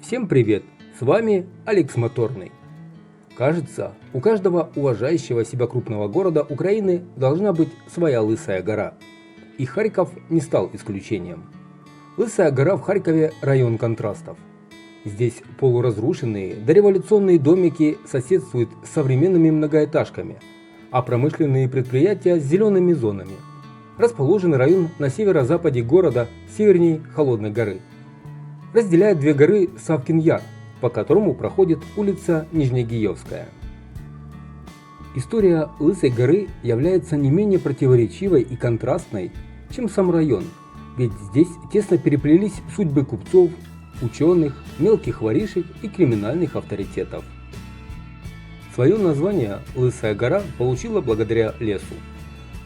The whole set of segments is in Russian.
Всем привет! С вами Алекс Моторный. Кажется, у каждого уважающего себя крупного города Украины должна быть своя Лысая гора. И Харьков не стал исключением. Лысая гора в Харькове – район контрастов. Здесь полуразрушенные дореволюционные домики соседствуют с современными многоэтажками, а промышленные предприятия с зелеными зонами. Расположен район на северо-западе города, севернее Холодной горы. Разделяет две горы Савкин Яр, по которому проходит улица Нижнегиевская. История Лысой горы является не менее противоречивой и контрастной, чем сам район, ведь здесь тесно переплелись судьбы купцов, ученых, мелких воришек и криминальных авторитетов. Свое название Лысая гора получила благодаря лесу.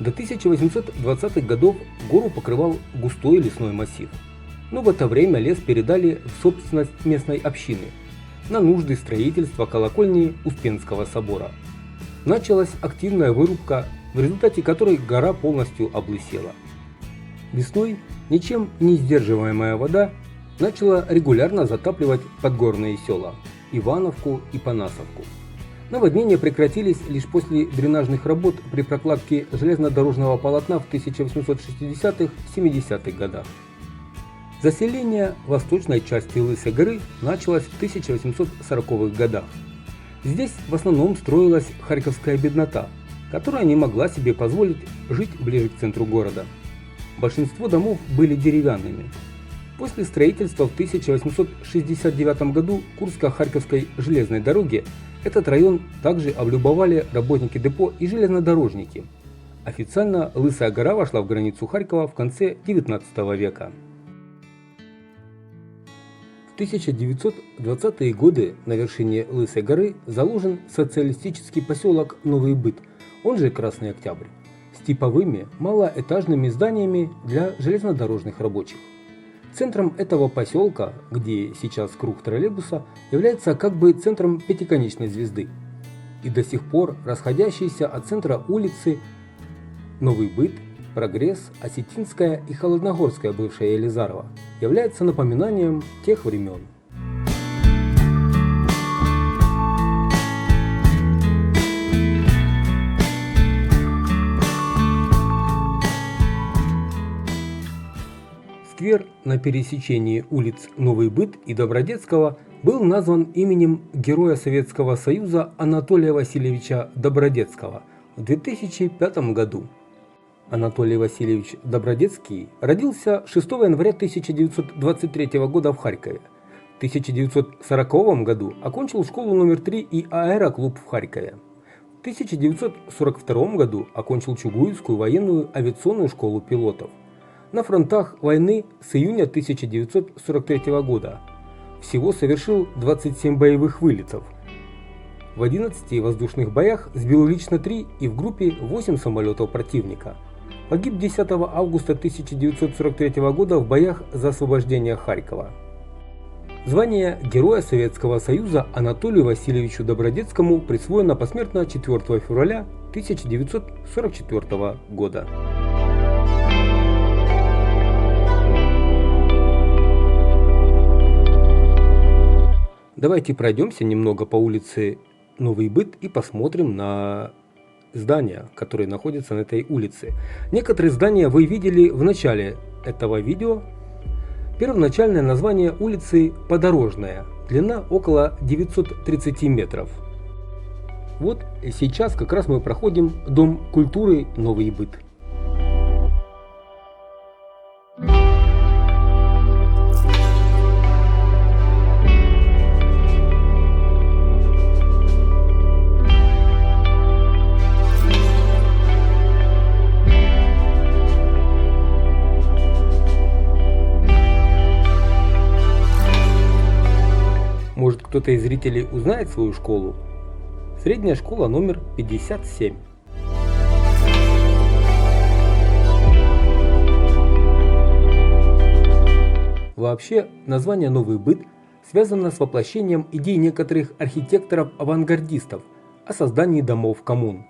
До 1820-х годов гору покрывал густой лесной массив. Но в это время лес передали в собственность местной общины на нужды строительства колокольни Успенского собора. Началась активная вырубка, в результате которой гора полностью облысела. Весной ничем не сдерживаемая вода начала регулярно затапливать подгорные села Ивановку и Панасовку. Наводнения прекратились лишь после дренажных работ при прокладке железнодорожного полотна в 1860-70-х годах. Заселение восточной части Лысой горы началось в 1840-х годах. Здесь в основном строилась харьковская беднота, которая не могла себе позволить жить ближе к центру города. Большинство домов были деревянными. После строительства в 1869 году Курско-Харьковской железной дороги этот район также облюбовали работники депо и железнодорожники. Официально Лысая гора вошла в границу Харькова в конце XIX века. В 1920-е годы на вершине Лысой горы заложен социалистический поселок Новый Быт, он же Красный Октябрь, с типовыми малоэтажными зданиями для железнодорожных рабочих. Центром этого поселка, где сейчас круг троллейбуса, является как бы центром пятиконечной звезды. И до сих пор расходящиеся от центра улицы Новый Быт, Прогресс, Осетинская и Холодногорская, бывшая Елизарова, является напоминанием тех времен. Сквер на пересечении улиц Новый Быт и Добродецкого был назван именем Героя Советского Союза Анатолия Васильевича Добродецкого в 2005 году. Анатолий Васильевич Добродецкий родился 6 января 1923 года в Харькове. В 1940 году окончил школу номер 3 и аэроклуб в Харькове. В 1942 году окончил Чугуевскую военную авиационную школу пилотов. На фронтах войны с июня 1943 года. Всего совершил 27 боевых вылетов. В 11 воздушных боях сбил лично 3 и в группе 8 самолетов противника. Погиб 10 августа 1943 года в боях за освобождение Харькова. Звание Героя Советского Союза Анатолию Васильевичу Добродецкому присвоено посмертно 4 февраля 1944 года. Давайте пройдемся немного по улице Новый Быт и посмотрим на здания, которые находятся на этой улице. Некоторые здания вы видели в начале этого видео. Первоначальное название улицы Подорожная, длина около 930 метров. Вот сейчас как раз мы проходим Дом культуры Новый Быт. Может, кто-то из зрителей узнает свою школу? Средняя школа номер 57. Вообще, название «Новый Быт» связано с воплощением идей некоторых архитекторов-авангардистов о создании домов коммун,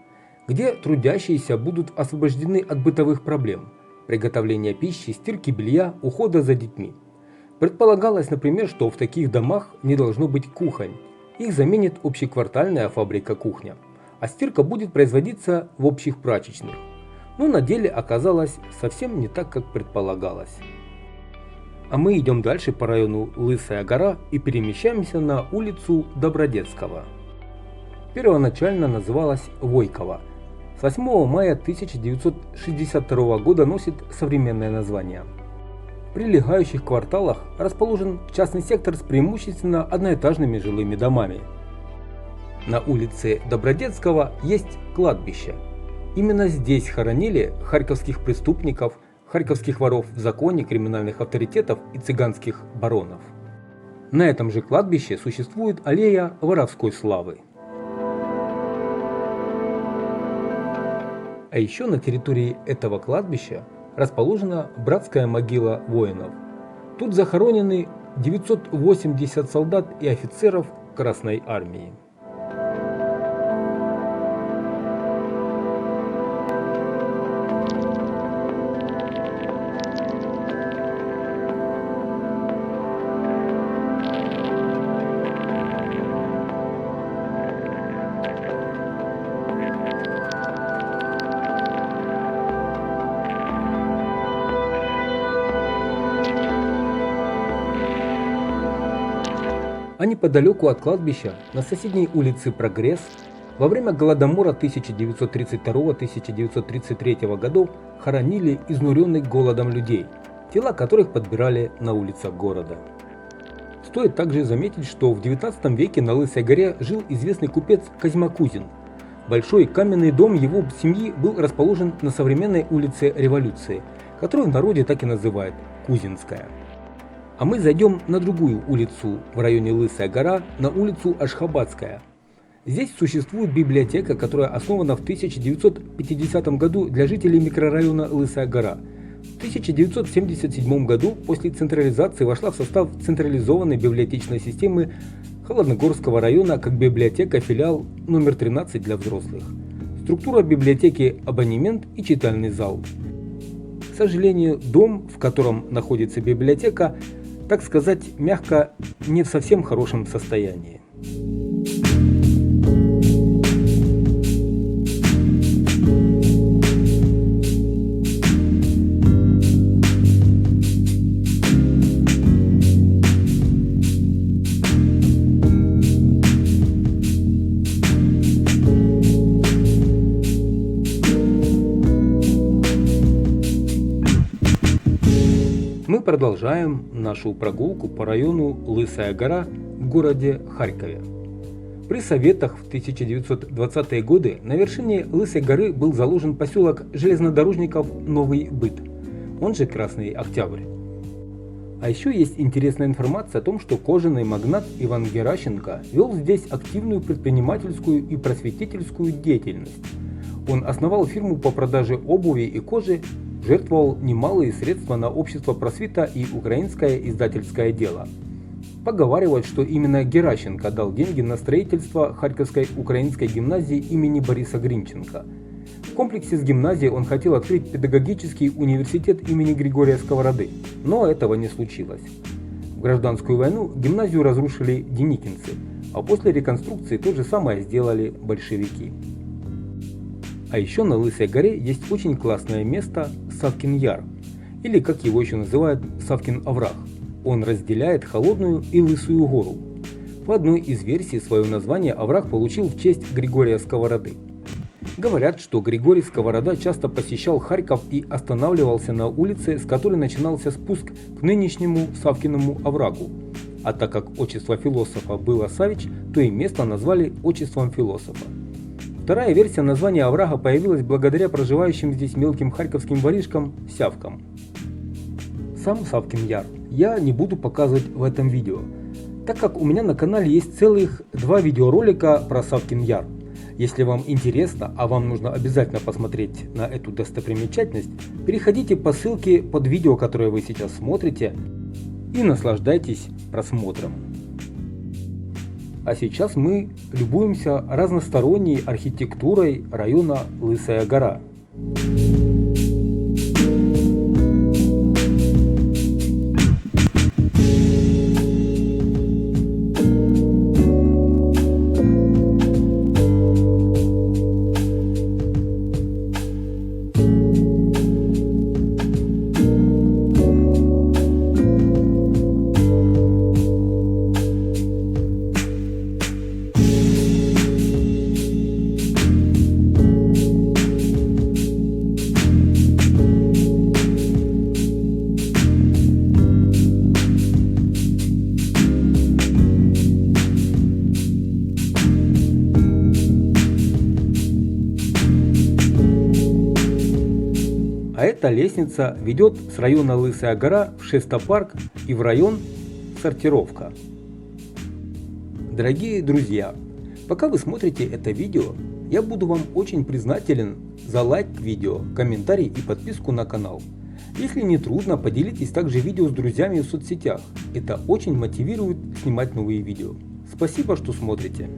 где трудящиеся будут освобождены от бытовых проблем – приготовления пищи, стирки белья, ухода за детьми. Предполагалось, например, что в таких домах не должно быть кухонь. Их заменит общеквартальная фабрика-кухня, а стирка будет производиться в общих прачечных. Но на деле оказалось совсем не так, как предполагалось. А мы идем дальше по району Лысая гора и перемещаемся на улицу Добродетского. Первоначально называлась Войкова. С 8 мая 1962 года носит современное название. В прилегающих кварталах расположен частный сектор с преимущественно одноэтажными жилыми домами. На улице Добродетского есть кладбище. Именно здесь хоронили харьковских преступников, харьковских воров в законе, криминальных авторитетов и цыганских баронов. На этом же кладбище существует аллея воровской славы. А еще на территории этого кладбища расположена братская могила воинов. Тут захоронены 980 солдат и офицеров Красной армии. А неподалеку от кладбища, на соседней улице Прогресс, во время Голодомора 1932-1933 годов хоронили изнуренных голодом людей, тела которых подбирали на улицах города. Стоит также заметить, что в 19 веке на Лысой горе жил известный купец Козьма Кузин. Большой каменный дом его семьи был расположен на современной улице Революции, которую в народе так и называют – Кузинская. А мы зайдем на другую улицу в районе Лысая гора, на улицу Ашхабадская. Здесь существует библиотека, которая основана в 1950 году для жителей микрорайона Лысая гора. В 1977 году после централизации вошла в состав централизованной библиотечной системы Холодногорского района как библиотека-филиал номер 13 для взрослых. Структура библиотеки – абонемент и читальный зал. К сожалению, дом, в котором находится библиотека, так сказать, мягко, не в совсем хорошем состоянии. Мы продолжаем нашу прогулку по району Лысая гора в городе Харькове. При советах в 1920-е годы на вершине Лысой горы был заложен поселок железнодорожников Новый Быт, он же Красный Октябрь. А еще есть интересная информация о том, что кожаный магнат Иван Геращенко вел здесь активную предпринимательскую и просветительскую деятельность. Он основал фирму по продаже обуви и кожи, жертвовал немалые средства на общество просвета и украинское издательское дело. Поговаривают, что именно Геращенко дал деньги на строительство Харьковской украинской гимназии имени Бориса Гринченко. В комплексе с гимназией он хотел открыть педагогический университет имени Григория Сковороды, но этого не случилось. В гражданскую войну гимназию разрушили деникинцы, а после реконструкции то же самое сделали большевики. А еще на Лысой горе есть очень классное место Савкин Яр, или как его еще называют Савкин овраг. Он разделяет Холодную и Лысую гору. По одной из версий свое название овраг получил в честь Григория Сковороды. Говорят, что Григорий Сковорода часто посещал Харьков и останавливался на улице, с которой начинался спуск к нынешнему Савкиному оврагу. А так как отчество философа было Савич, то и место назвали отчеством философа. Вторая версия названия оврага появилась благодаря проживающим здесь мелким харьковским воришкам – сявкам. Сам Савкин Яр я не буду показывать в этом видео, так как у меня на канале есть целых 2 видеоролика про Савкин Яр. Если вам интересно, а вам нужно обязательно посмотреть на эту достопримечательность, переходите по ссылке под видео, которое вы сейчас смотрите, и наслаждайтесь просмотром. А сейчас мы любуемся разносторонней архитектурой района Лысая гора. Эта лестница ведет с района Лысая гора в Шестопарк и в район Сортировка. Дорогие друзья, пока вы смотрите это видео, я буду вам очень признателен за лайк к видео, комментарий и подписку на канал. Если не трудно, поделитесь также видео с друзьями в соцсетях. Это очень мотивирует снимать новые видео. Спасибо, что смотрите.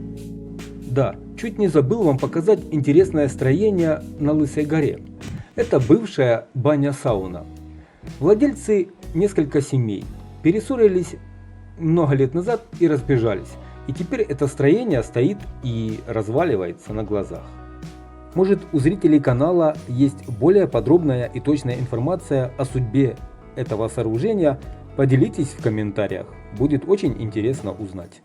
Да, чуть не забыл вам показать интересное строение на Лысой горе. Это бывшая баня-сауна. Владельцы, несколько семей, перессорились много лет назад и разбежались. И теперь это строение стоит и разваливается на глазах. Может, у зрителей канала есть более подробная и точная информация о судьбе этого сооружения? Поделитесь в комментариях, будет очень интересно узнать.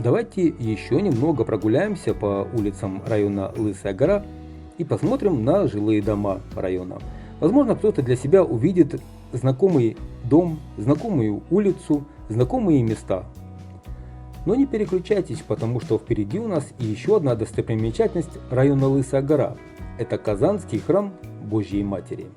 Давайте еще немного прогуляемся по улицам района Лысая гора и посмотрим на жилые дома района. Возможно, кто-то для себя увидит знакомый дом, знакомую улицу, знакомые места. Но не переключайтесь, потому что впереди у нас и еще одна достопримечательность района Лысая гора. Это Казанский храм Божьей Матери.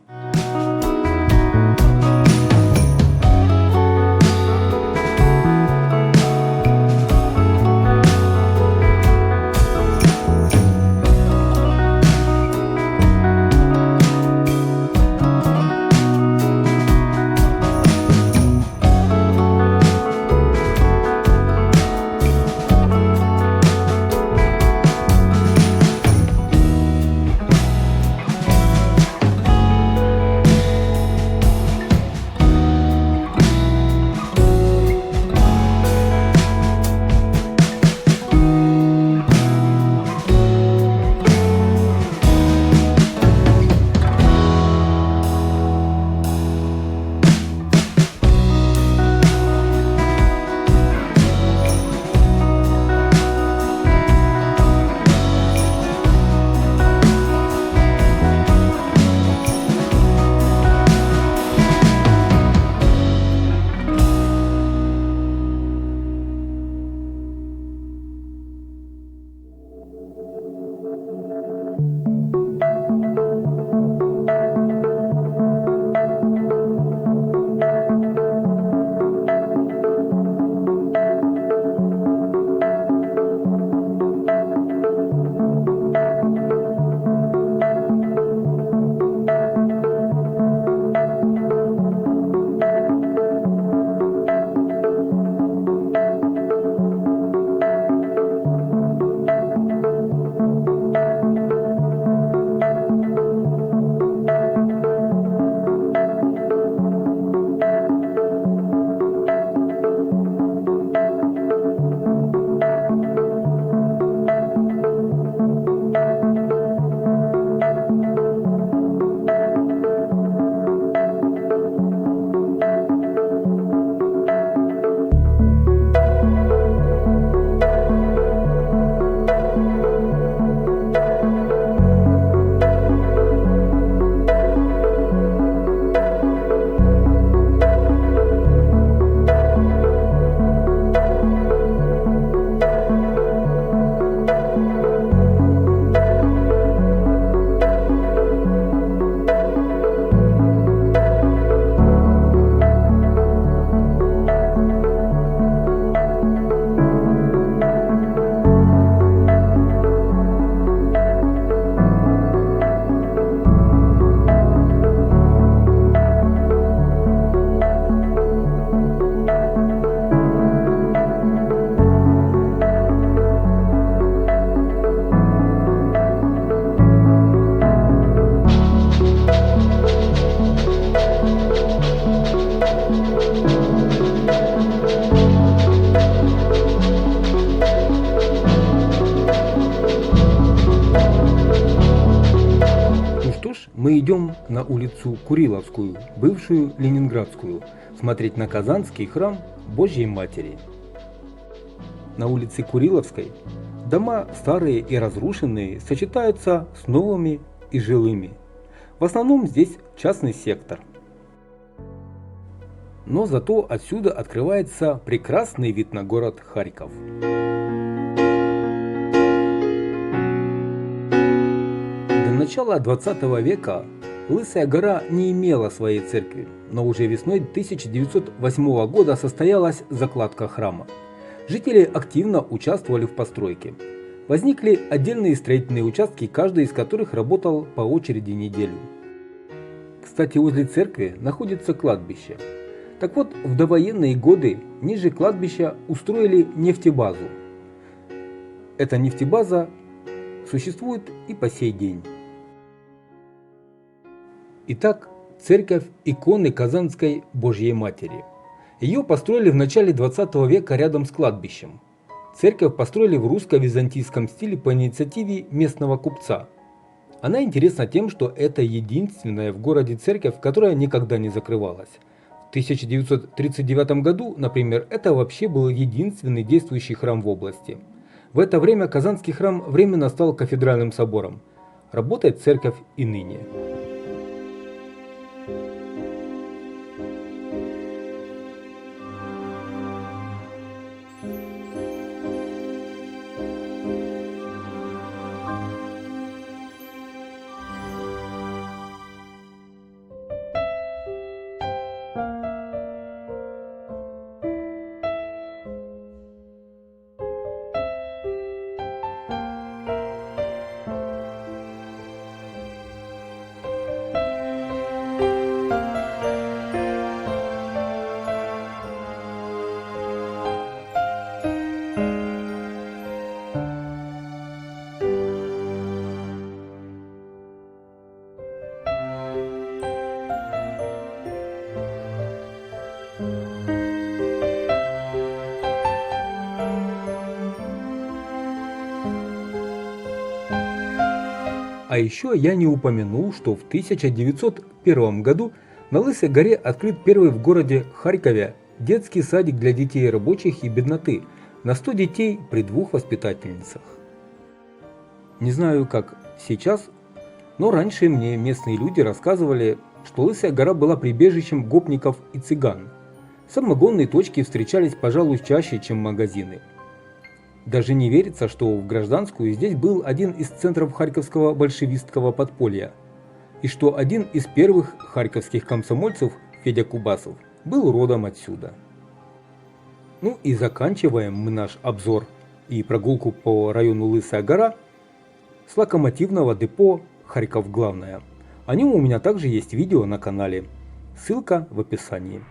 Мы идем на улицу Куриловскую, бывшую Ленинградскую, смотреть на Казанский храм Божьей Матери. На улице Куриловской дома старые и разрушенные сочетаются с новыми и жилыми. В основном здесь частный сектор. но зато отсюда открывается прекрасный вид на город Харьков. До начала 20 века Лысая гора не имела своей церкви, но уже весной 1908 года состоялась закладка храма. Жители активно участвовали в постройке. Возникли отдельные строительные участки, каждый из которых работал по очереди неделю. Кстати, возле церкви находится кладбище. Так вот, в довоенные годы ниже кладбища устроили нефтебазу. Эта нефтебаза существует и по сей день. Итак, церковь иконы Казанской Божьей Матери. Ее построили в начале 20 века рядом с кладбищем. Церковь построили в русско-византийском стиле по инициативе местного купца. Она интересна тем, что это единственная в городе церковь, которая никогда не закрывалась. В 1939 году, например, это вообще был единственный действующий храм в области. В это время Казанский храм временно стал кафедральным собором. Работает церковь и ныне. А еще я не упомянул, что в 1901 году на Лысой горе открыт первый в городе Харькове детский садик для детей рабочих и бедноты на 100 детей при 2 воспитательницах. Не знаю, как сейчас, но раньше мне местные люди рассказывали, что Лысая гора была прибежищем гопников и цыган. Самогонные точки встречались, пожалуй, чаще, чем магазины. Даже не верится, что в гражданскую здесь был один из центров харьковского большевистского подполья, и что один из первых харьковских комсомольцев, Федя Кубасов, был родом отсюда. Ну и заканчиваем мы наш обзор и прогулку по району Лысая гора с локомотивного депо Харьков Главная. О нем у меня также есть видео на канале, ссылка в описании.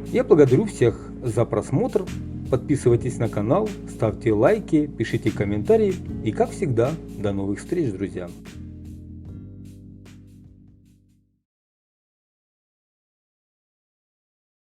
Я благодарю всех за просмотр, подписывайтесь на канал, ставьте лайки, пишите комментарии и, как всегда, до новых встреч, друзья!